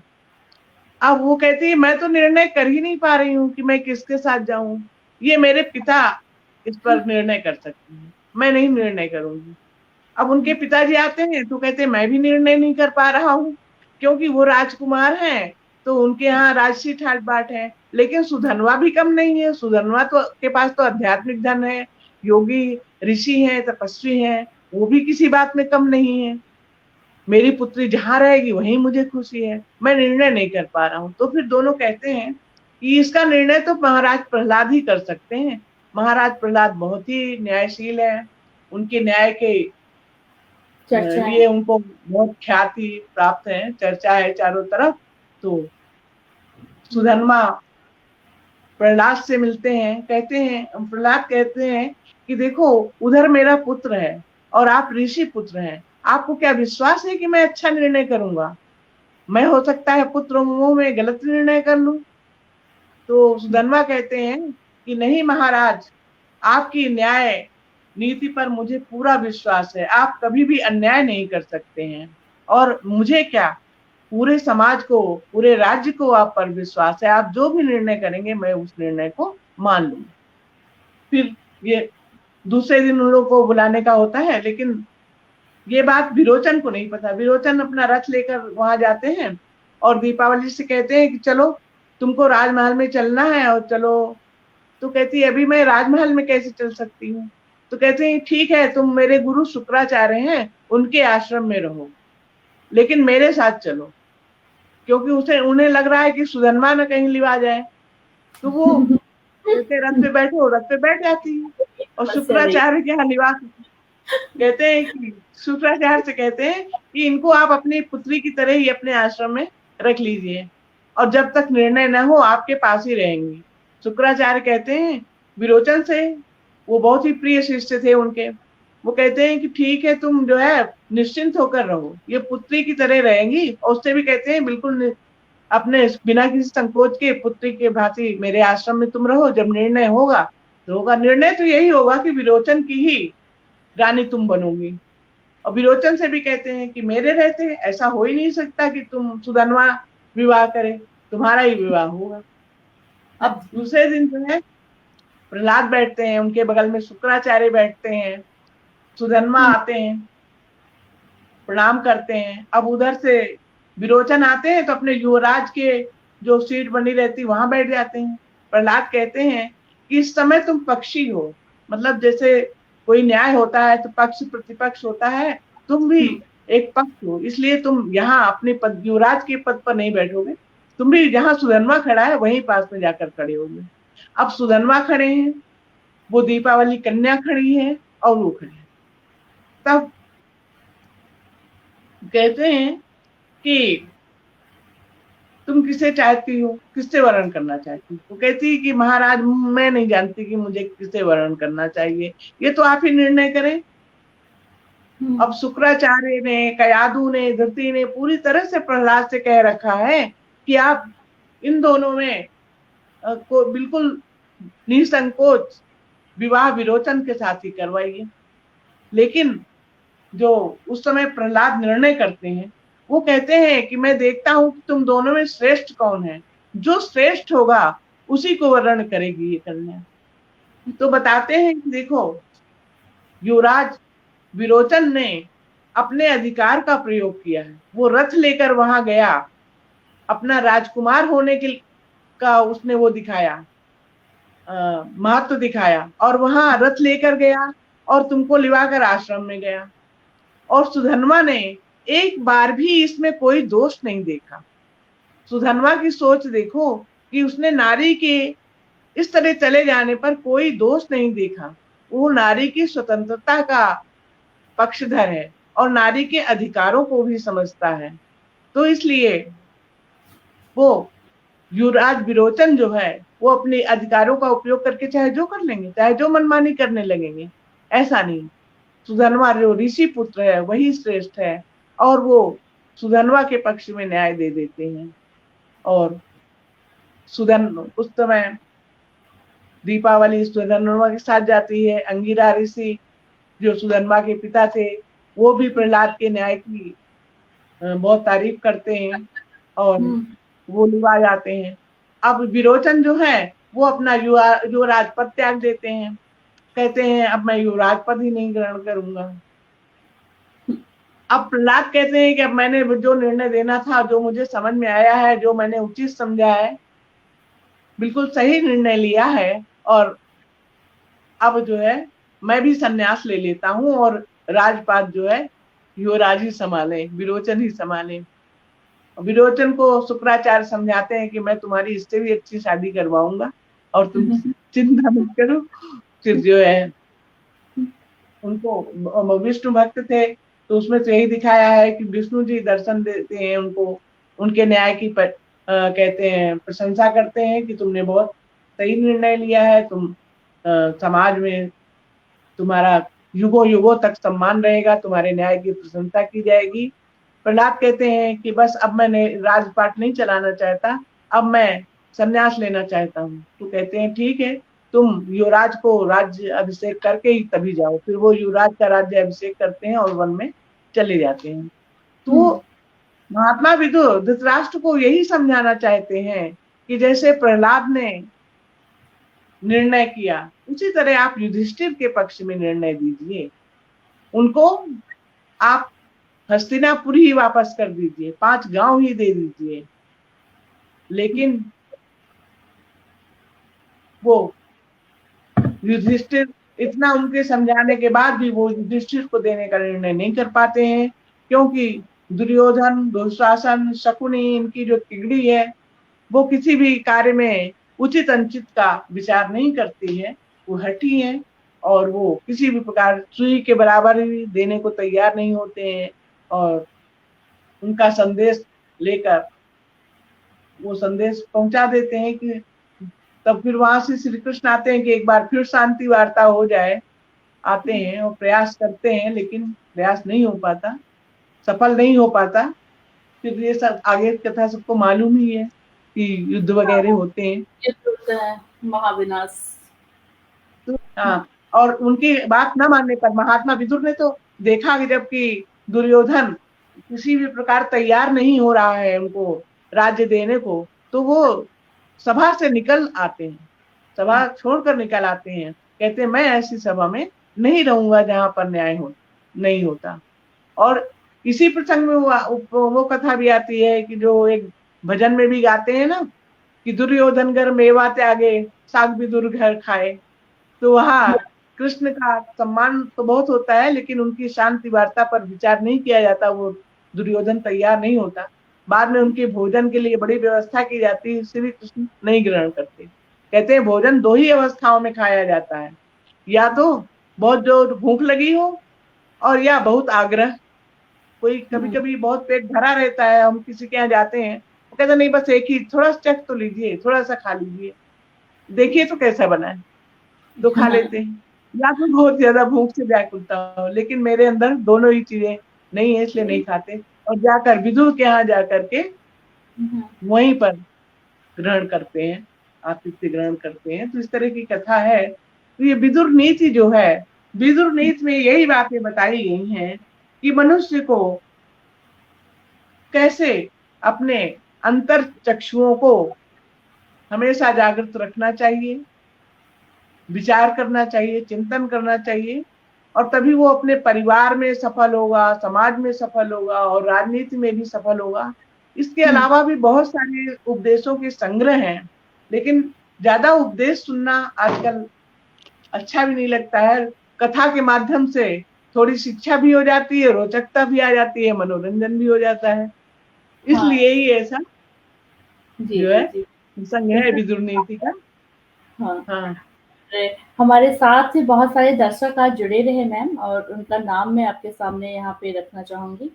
अब वो कहती है मैं तो निर्णय कर ही नहीं पा रही हूँ कि मैं किसके साथ जाऊं, ये मेरे पिता इस पर निर्णय कर सकते हैं, मैं नहीं निर्णय करूंगी। अब उनके पिताजी आते हैं तो कहते हैं मैं भी निर्णय नहीं कर पा रहा हूँ, क्योंकि वो राजकुमार हैं तो उनके यहाँ राजसी ठाट बाट है, लेकिन सुधनवा भी कम नहीं है। सुधनवा तो के पास तो आध्यात्मिक धन है, योगी ऋषि हैं, तपस्वी हैं, वो भी किसी बात में कम नहीं है। मेरी पुत्री जहां रहेगी वहीं मुझे खुशी है, मैं निर्णय नहीं कर पा रहा हूँ। तो फिर दोनों कहते हैं कि इसका निर्णय तो महाराज प्रहलाद ही कर सकते हैं। महाराज प्रहलाद बहुत ही न्यायशील है, उनके न्याय के चर्चा है। लिए उनको बहुत ख्याति प्राप्त है, चर्चा है चारों तरफ। तो सुधन्मा प्रहलाद से मिलते हैं, कहते हैं, प्रहलाद कहते हैं कि देखो उधर मेरा पुत्र है और आप ऋषि पुत्र हैं, आपको क्या विश्वास है कि मैं अच्छा निर्णय करूंगा? मैं हो सकता है पुत्र मोह में गलत निर्णय कर लूं। तो सुधन्वा कहते हैं कि नहीं महाराज, आपकी न्याय नीति पर मुझे पूरा विश्वास है, आप कभी भी अन्याय नहीं कर सकते हैं। और मुझे क्या, पूरे समाज को, पूरे राज्य को आप पर विश्वास है, आप जो भी निर्णय करेंगे मैं उस निर्णय को मान लूंगी। फिर ये दूसरे दिन उन लोगों को बुलाने का होता है, लेकिन ये बात विरोचन को नहीं पता। विरोचन अपना रथ लेकर वहां जाते हैं और दीपावली से कहते हैं कि चलो तुमको राजमहल में चलना है और चलो। तो कहती है अभी मैं राजमहल में कैसे चल सकती हूँ? तो कहते हैं ठीक है, तुम मेरे गुरु शुक्राचार्य हैं, उनके आश्रम में रहो, लेकिन मेरे साथ चलो, क्योंकि उसे उन्हें लग रहा है कि सुधन्वा न कहीं लिवा जाए। तो वो कहते रथ पे बैठो, रथ पे बैठ जाती है और समस्या नहीं। शुक्राचार्य के यहाँ लिवा, कहते हैं कि शुक्राचार्य से कहते हैं कि इनको आप अपनी पुत्री की तरह ही अपने आश्रम में रख लीजिए और जब तक निर्णय न हो आपके पास ही रहेंगी। शुक्राचार्य कहते हैं विरोचन से, वो बहुत ही प्रिय शिष्य थे उनके, वो कहते हैं कि ठीक है, तुम जो है निश्चिंत होकर रहो, ये पुत्री की तरह रहेंगी। और उससे भी कहते हैं बिल्कुल अपने बिना किसी संकोच के पुत्री के भांति मेरे आश्रम में तुम रहो, जब निर्णय होगा तो होगा। निर्णय तो यही होगा कि विरोचन की ही रानी तुम बनोगी। और विरोचन से भी कहते हैं कि मेरे रहते ऐसा हो ही नहीं सकता कि तुम सुधन्वा विवाह करे, तुम्हारा ही विवाह होगा। अब दूसरे दिन जो है प्रहलाद बैठते हैं, उनके बगल में शुक्राचार्य बैठते हैं, सुधन्वा आते हैं, प्रणाम करते हैं। अब उधर से विरोचन आते हैं तो अपने युवराज के जो सीट बनी रहती वहां बैठ जाते हैं। प्रहलाद कहते हैं कि इस समय तुम पक्षी हो, मतलब जैसे कोई न्याय होता है तो पक्ष प्रतिपक्ष होता है, तुम भी एक पक्ष हो, इसलिए तुम यहाँ अपने पद, युवराज के पद पर नहीं बैठोगे, तुम भी जहाँ सुधन्वा खड़ा है वहीं पास में जाकर खड़े होगे। अब सुधन्वा खड़े हैं, वो दीपावली कन्या खड़ी है और वो खड़े हैं। तब कहते हैं कि तुम किसे चाहती हो, किससे वर्ण करना चाहती हो? तो कहती है कि महाराज मैं नहीं जानती कि मुझे किससे वर्ण करना चाहिए, ये तो आप ही निर्णय करें। अब शुक्राचार्य ने, कयादू ने, धृति ने पूरी तरह से प्रहलाद से कह रखा है कि आप इन दोनों में को बिल्कुल निसंकोच विवाह विरोचन के साथ ही करवाइए। लेकिन जो उस समय प्रहलाद निर्णय करते हैं, वो कहते हैं कि मैं देखता हूं कि तुम दोनों में श्रेष्ठ कौन है, जो श्रेष्ठ होगा उसी को वर्ण करेगी ये कन्या। तो बताते हैं कि देखो युवराज विरोचन ने अपने अधिकार का प्रयोग किया है, वो रथ लेकर वहां गया, अपना राजकुमार होने के का उसने वो दिखाया, महत्व दिखाया, और वहां रथ लेकर गया और तुमको लिवाकर आश्रम में गया। और सुधन्वा ने एक बार भी इसमें कोई दोष नहीं देखा। सुधन्वा की सोच देखो कि उसने नारी के इस तरह चले जाने पर कोई दोष नहीं देखा। वो नारी की स्वतंत्रता का पक्षधर है और नारी के अधिकारों को भी समझता है। तो इसलिए वो युवराज विरोचन जो है वो अपने अधिकारों का उपयोग करके चाहे जो कर लेंगे, चाहे जो मनमानी करने लगेंगे, ऐसा नहीं। सुधन्वा जो ऋषि पुत्र है वही श्रेष्ठ है और वो सुधन्वा के पक्ष में न्याय दे देते हैं। और सुधन उस समय दीपावली सुधर्मा के साथ जाती है। अंगिरा ऋषि जो सुधर्मा के पिता थे, वो भी प्रहलाद के न्याय की बहुत तारीफ करते हैं और वो लुभा जाते हैं। अब विरोचन जो है वो अपना युवराज पद त्याग देते हैं, कहते हैं अब मैं युवराज पद ही नहीं ग्रहण करूंगा। अब प्रहलाद कहते हैं कि अब मैंने जो निर्णय देना था, जो मुझे समझ में आया है, जो मैंने उचित समझा है, बिल्कुल सही निर्णय लिया है, और अब जो है मैं भी संन्यास ले लेता हूँ और राजपाट जो है युवराज ही संभाले, विरोचन ही संभाले। विरोचन को शुक्राचार्य समझाते हैं कि मैं तुम्हारी इससे भी अच्छी शादी करवाऊंगा और तुम चिंता मत करो। फिर जो है उनको, विष्णु भक्त थे तो उसमें से यही दिखाया है कि विष्णु जी दर्शन देते हैं उनको, उनके न्याय की कहते हैं प्रशंसा करते हैं कि तुमने बहुत सही निर्णय लिया है, तुम समाज में तुम्हारा युगों युगों तक सम्मान रहेगा, तुम्हारे न्याय की प्रशंसा की जाएगी। प्रहलाद कहते हैं कि बस अब मैंने राजपाट नहीं चलाना चाहता, अब मैं संन्यास लेना चाहता हूँ। तो कहते हैं ठीक है, तुम युवराज को राज्य अभिषेक करके ही तभी जाओ। फिर वो युवराज का राज्य अभिषेक करते हैं और वन में चले जाते हैं। तो महात्मा विदुर धृतराष्ट्र को यही समझाना चाहते हैं कि जैसे प्रहलाद ने निर्णय किया, उसी तरह आप युधिष्ठिर के पक्ष में निर्णय दीजिए। उनको आप हस्तिनापुर ही वापस कर दीजिए, 5 गांव ही दे दीजिए। लेकिन वो युधिष्ठिर, इतना उनके समझाने के बाद भी वो युधिष्ठिर को देने का निर्णय नहीं कर पाते हैं, क्योंकि दुर्योधन, दुशासन, शकुनी, इनकी जो तिगड़ी है वो किसी भी कार्य में उचित अनुचित का विचार नहीं करती है। वो हठी है और वो किसी भी प्रकार सुई के बराबर भी देने को तैयार नहीं होते हैं, और उनका संदेश लेकर वो संदेश पहुंचा देते हैं कि तब फिर वहां से श्री कृष्ण आते हैं कि एक बार फिर शांति वार्ता हो जाए। आते हैं और प्रयास करते हैं, लेकिन प्रयास नहीं हो पाता, सफल नहीं हो पाता। फिर ये सब आगे कथा सबको मालूम ही है कि युद्ध वगैरह होते हैं। युद्ध होता है, महाविनाश। तो हाँ, और उनकी बात न मानने पर महात्मा विदुर ने तो देखा कि जबकि दुर्योधन किसी भी प्रकार तैयार नहीं हो रहा है उनको राज्य देने को, तो वो सभा से निकल आते हैं, सभा छोड़कर निकल आते हैं। कहते हैं मैं ऐसी सभा में नहीं रहूंगा जहां पर न्याय नहीं होता। और इसी प्रसंग में वो कथा भी आती है कि जो एक भजन में भी गाते हैं ना कि दुर्योधन घर मेवा त्यागे, साग विदुर घर खाए। तो वहाँ कृष्ण का सम्मान तो बहुत होता है, लेकिन उनकी शांति वार्ता पर विचार नहीं किया जाता, वो दुर्योधन तैयार नहीं होता। बाद में उनके भोजन के लिए बड़ी व्यवस्था की जाती है, श्री कृष्ण नहीं ग्रहण करते। कहते हैं भोजन 2 ही अवस्थाओं में खाया जाता है, या तो बहुत जोर भूख लगी हो, और या बहुत आग्रह। कोई कभी कभी बहुत पेट भरा रहता है, हम किसी के यहाँ जाते हैं, वो कहते नहीं बस एक ही, थोड़ा सा चख तो लीजिए, थोड़ा सा खा लीजिए, देखिए तो कैसा बना है, तो खा लेते हैं। या तो बहुत ज्यादा भूख से व्याकुलता हो, लेकिन मेरे अंदर दोनों ही चीजें नहीं है, इसलिए नहीं खाते, और जाकर विदुर के यहाँ जाकर के वहीं पर ग्रहण करते हैं, आतिथ्य ग्रहण करते हैं। तो इस तरह की कथा है। तो ये विदुर नीति जो है, विदुर नीति में यही बातें बताई गई हैं कि मनुष्य को कैसे अपने अंतर चक्षुओं को हमेशा जागृत रखना चाहिए, विचार करना चाहिए, चिंतन करना चाहिए, और तभी वो अपने परिवार में सफल होगा, समाज में सफल होगा और राजनीति में भी सफल होगा। इसके अलावा भी बहुत सारे उपदेशों के संग्रह हैं, लेकिन ज्यादा उपदेश सुनना आजकल अच्छा भी नहीं लगता है। कथा के माध्यम से थोड़ी शिक्षा भी हो जाती है, रोचकता भी आ जाती है, मनोरंजन भी हो जाता है। इसलिए ही ऐसा जी जो जी है जी। संघ है विदुर नीति का। हाँ, हाँ हमारे साथ से बहुत सारे दर्शक आज जुड़े रहे मैम, और उनका नाम मैं आपके सामने यहाँ पे रखना चाहूंगी।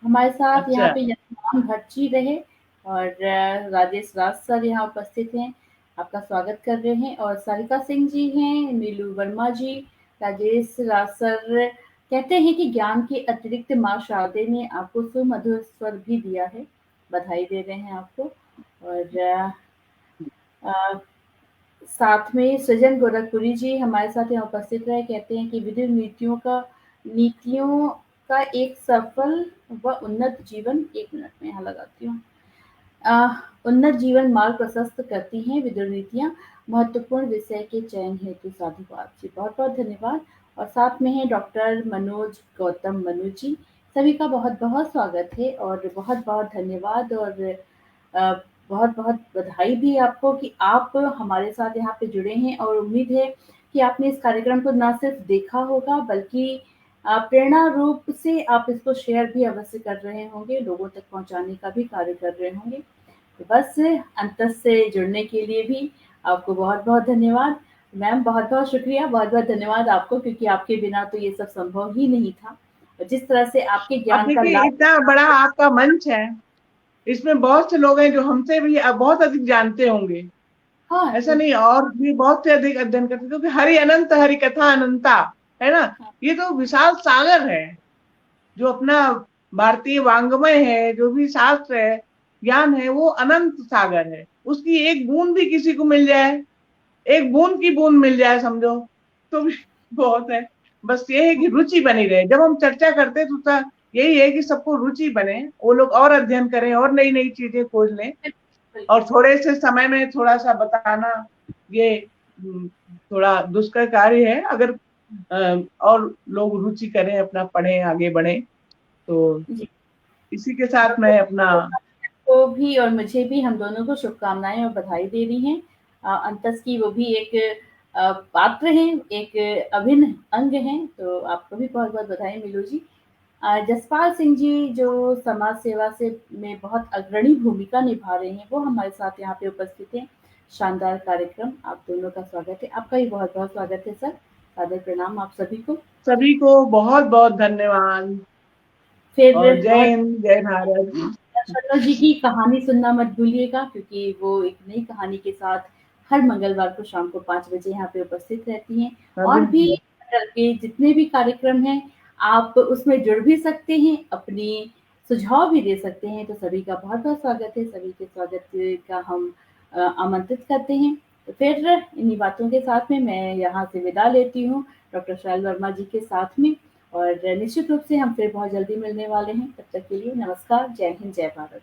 हमारे साथ यहाँ अच्छा। पे यशमान भट्ट जी रहे, और राजेश राज सर यहाँ उपस्थित हैं, आपका स्वागत कर रहे हैं। और सारिका सिंह जी हैं, नीलू वर्मा जी, राजेश राज सर कहते हैं कि ज्ञान के अतिरिक्त माँ शारदे ने आपको सुमधुर स्वर भी दिया है, बधाई दे रहे हैं आपको। और साथ में सृजन गोरखपुरी जी हमारे साथ यहाँ उपस्थित रहे, कहते हैं कि विधि नीतियों का एक सफल व उन्नत जीवन, 1 मिनट में यहाँ लगाती हूँ। उन्नत जीवन मार्ग प्रशस्त करती हैं विदुर नीतियाँ, महत्वपूर्ण विषय के चयन हेतु साधुवाद जी, बहुत-बहुत धन्यवाद। और साथ में हैं डॉक्टर मनोज गौतम मनु जी, सभी का बहुत-बहुत स्वागत है और बहुत-बहुत धन्यवाद और अ, बहुत-बहुत बधाई भी आपको कि आप हमारे साथ यहाँ पे जुड़े हैं और उम्मीद है कि आपने इस कार्यक्रम को ना सिर्फ देखा होगा बल्कि प्रेरणा रूप से आप इसको शेयर भी अवश्य कर रहे होंगे, लोगों तक पहुँचाने का भी कार्य कर रहे होंगे। तो बस अंतस से जुड़ने के लिए भी आपको बहुत-बहुत धन्यवाद। मैम बहुत-बहुत शुक्रिया, बहुत-बहुत धन्यवाद आपको क्योंकि आपके बिना तो ये सब संभव ही नहीं था। और जिस तरह से आपके अब ज्ञान का देखिए, लाभ इतना बड़ा आपका मंच है, इसमें बहुत से लोग हैं जो हमसे भी बहुत अधिक जानते होंगे। हाँ, ऐसा नहीं, और भी बहुत से अधिक अध्ययन करते, क्योंकि हरि अनंत हरि कथा अनंता, है ना। हाँ, ये तो विशाल सागर है, जो अपना भारतीय वांग्मय है, जो भी शास्त्र है, ज्ञान है, वो अनंत सागर है। उसकी एक बूंद भी किसी को मिल जाए, एक बूंद की बूंद मिल जाए समझो, तो भी बहुत है। बस ये है कि रुचि बनी रहे। जब हम चर्चा करते हैं तो यही है कि सबको रुचि बने, वो लोग और अध्ययन करें और नई नई चीजें खोज लें। और बिल्कुल। थोड़े से समय में थोड़ा सा बताना, ये थोड़ा दुष्कर कार्य है। अगर और लोग रुचि करें, अपना पढ़ें, आगे बढ़ें, तो जी, इसी के साथ डॉक्टर मैं अपना को भी और मुझे भी हम दोनों को शुभकामनाएँ और बधाई दे रही हैं। अंतस की वो भी एक पात्र हैं, एक अभिन्न अंग हैं, तो आपको भी बहुत-बहुत बधाई मिलो जी। जसपाल सिंह जी जो समाज सेवा से में बहुत अग्रणी भूमिका निभा रहे हैं, वो हमारे साथ यहाँ पे उपस्थित हैं। शानदार कार्यक्रम, आप दोनों का स्वागत है। आपका भी बहुत-बहुत स्वागत है सर। सादर प्रणाम आप सभी को। सभी को बहुत बहुत धन्यवाद। और फिर जय बहुत हिंद, जय भारत। शर्मा जी की कहानी सुनना मत भूलिएगा क्योंकि वो एक नई कहानी के साथ हर मंगलवार को शाम को 5 बजे यहाँ पे उपस्थित रहती हैं। हाँ, और भी बिल्कुल। अटल के जितने भी कार्यक्रम हैं, आप उसमें जुड़ भी सकते हैं, अपनी सुझाव भी दे सकते हैं। तो सभी का बहुत-बहुत स्वागत है, सभी के स्वागत का हम आमंत्रित करते हैं। तो फिर इन्हीं बातों के साथ में मैं यहाँ से विदा लेती हूँ, डॉक्टर शैल वर्मा जी के साथ में। और निश्चित रूप से हम फिर बहुत जल्दी मिलने वाले हैं। तब तक के लिए नमस्कार, जय हिंद, जय भारत।